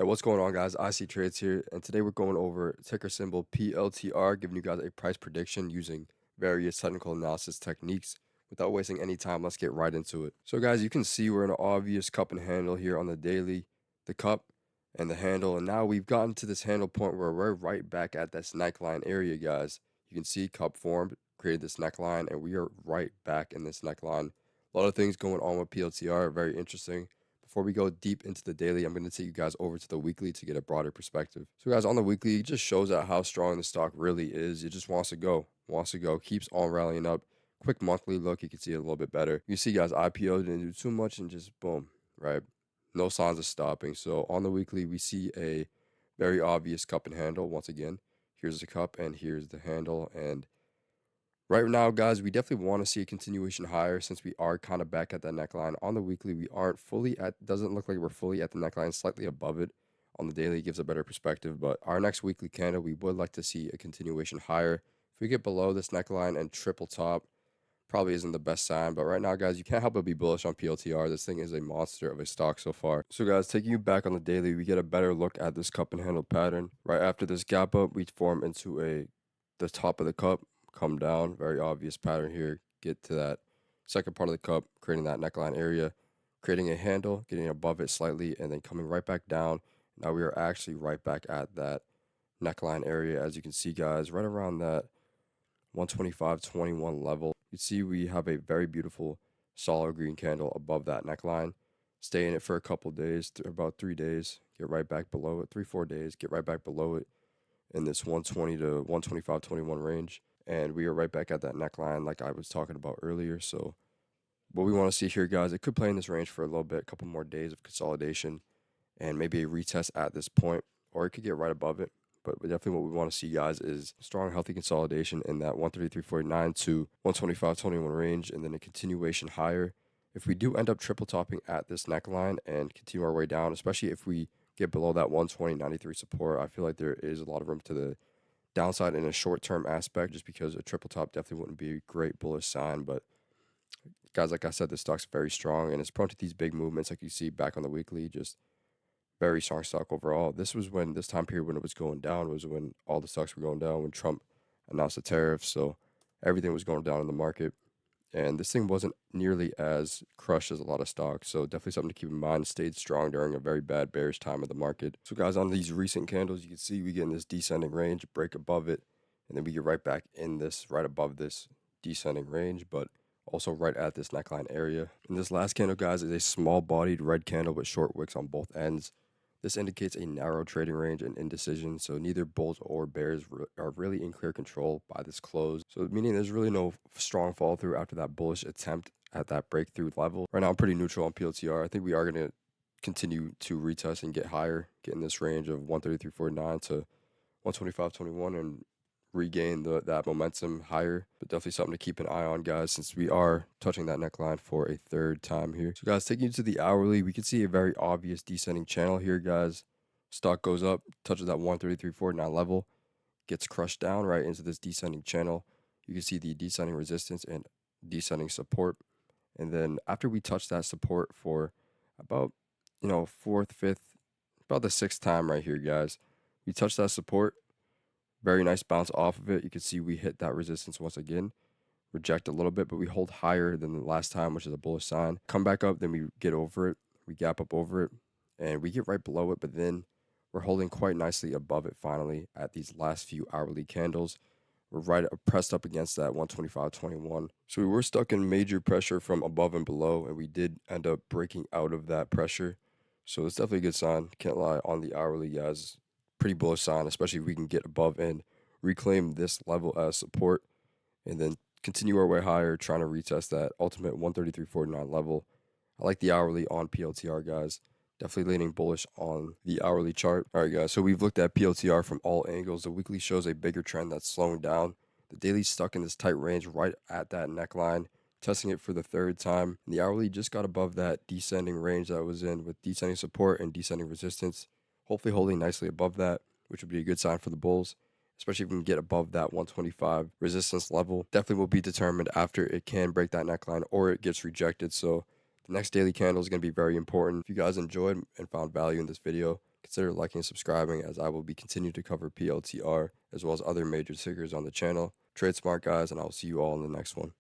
Hey, what's going on, guys? IC Trades here, and today we're going over ticker symbol PLTR, giving you guys a price prediction using various technical analysis techniques. Without wasting any time, let's get right into it. So, guys, you can see we're in an obvious cup and handle here on the daily, the cup and the handle, and now we've gotten to this handle point where we're right back at this neckline area, guys. You can see cup formed, created this neckline, and we are right back in this neckline. A lot of things going on with PLTR, very interesting. Before we go deep into the daily, I'm going to take you guys over to the weekly to get a broader perspective. So, guys, on the weekly, it just shows out how strong the stock really is. It just wants to go, keeps on rallying up. Quick monthly look, you can see it a little bit better. You see, guys, IPO didn't do too much and just boom, right? No signs of stopping. So, on the weekly, we see a very obvious cup and handle. Once again, here's the cup and here's the handle. And right now, guys, we definitely want to see a continuation higher since we are kind of back at that neckline. On the weekly, we aren't fully at, doesn't look like we're fully at the neckline, slightly above it. On the daily, it gives a better perspective, but our next weekly candle, we would like to see a continuation higher. If we get below this neckline and triple top, probably isn't the best sign, but right now, guys, you can't help but be bullish on PLTR. This thing is a monster of a stock so far. So, guys, taking you back on the daily, we get a better look at this cup and handle pattern. Right after this gap up, we form into the top of the cup, come down, very obvious pattern here, get to that second part of the cup, creating that neckline area, creating a handle, getting above it slightly, and then coming right back down. Now we are actually right back at that neckline area, as you can see, guys, right around that 125.21 level. You see we have a very beautiful solid green candle above that neckline. Stay in it for a couple days, about 3 days, get right back below it, 3-4 days, get right back below it in this 120 to 125.21 range. And we are right back at that neckline like I was talking about earlier. So what we want to see here, guys, it could play in this range for a little bit, a couple more days of consolidation and maybe a retest at this point, or it could get right above it. But definitely what we want to see, guys, is strong, healthy consolidation in that 133.49 to 125.21 range, and then a continuation higher. If we do end up triple topping at this neckline and continue our way down, especially if we get below that 120.93 support, I feel like there is a lot of room to the downside in a short-term aspect, just because a triple top definitely wouldn't be a great bullish sign. But guys, like I said, the stock's very strong and it's prone to these big movements, like you see back on the weekly. Just very strong stock overall. This was when this time period when it was going down was when all the stocks were going down when Trump announced the tariffs. So everything was going down in the market. And this thing wasn't nearly as crushed as a lot of stocks. So definitely something to keep in mind. Stayed strong during a very bad bearish time of the market. So guys, on these recent candles, you can see we get in this descending range, break above it, and then we get right back in this, right above this descending range, but also right at this neckline area. And this last candle, guys, is a small bodied red candle with short wicks on both ends. This indicates a narrow trading range and indecision, so neither bulls or bears are really in clear control by this close. So meaning there's really no strong follow through after that bullish attempt at that breakthrough level. Right now I'm pretty neutral on PLTR. I think we are going to continue to retest and get higher, get in this range of 133.49 to 125.21 and regain that momentum higher. But definitely something to keep an eye on, guys, since we are touching that neckline for a third time here. So guys, taking you to the hourly, we can see a very obvious descending channel here, guys. Stock goes up, touches that 133.49 level, gets crushed down right into this descending channel. You can see the descending resistance and descending support. And then after we touch that support for about, fourth, fifth, about the sixth time right here, guys, we touch that support. Very nice bounce off of it. You can see we hit that resistance once again, reject a little bit, but we hold higher than the last time, which is a bullish sign. Come back up, then we get over it. We gap up over it, and we get right below it, but then we're holding quite nicely above it finally at these last few hourly candles. We're right pressed up against that 125.21. So we were stuck in major pressure from above and below, and we did end up breaking out of that pressure. So it's definitely a good sign. Can't lie, on the hourly, guys. Pretty bullish sign, especially if we can get above and reclaim this level as support and then continue our way higher, trying to retest that ultimate 133.49 level. I like the hourly on PLTR, guys. Definitely leaning bullish on the hourly chart. All right, guys, so we've looked at PLTR from all angles. The weekly shows a bigger trend that's slowing down. The daily's stuck in this tight range right at that neckline, testing it for the third time. And the hourly just got above that descending range that it was in with descending support and descending resistance. Hopefully holding nicely above that, which would be a good sign for the bulls, especially if we can get above that 125 resistance level. Definitely will be determined after it can break that neckline or it gets rejected. So the next daily candle is going to be very important. If you guys enjoyed and found value in this video, consider liking and subscribing, as I will be continuing to cover PLTR as well as other major tickers on the channel. Trade smart, guys, and I'll see you all in the next one.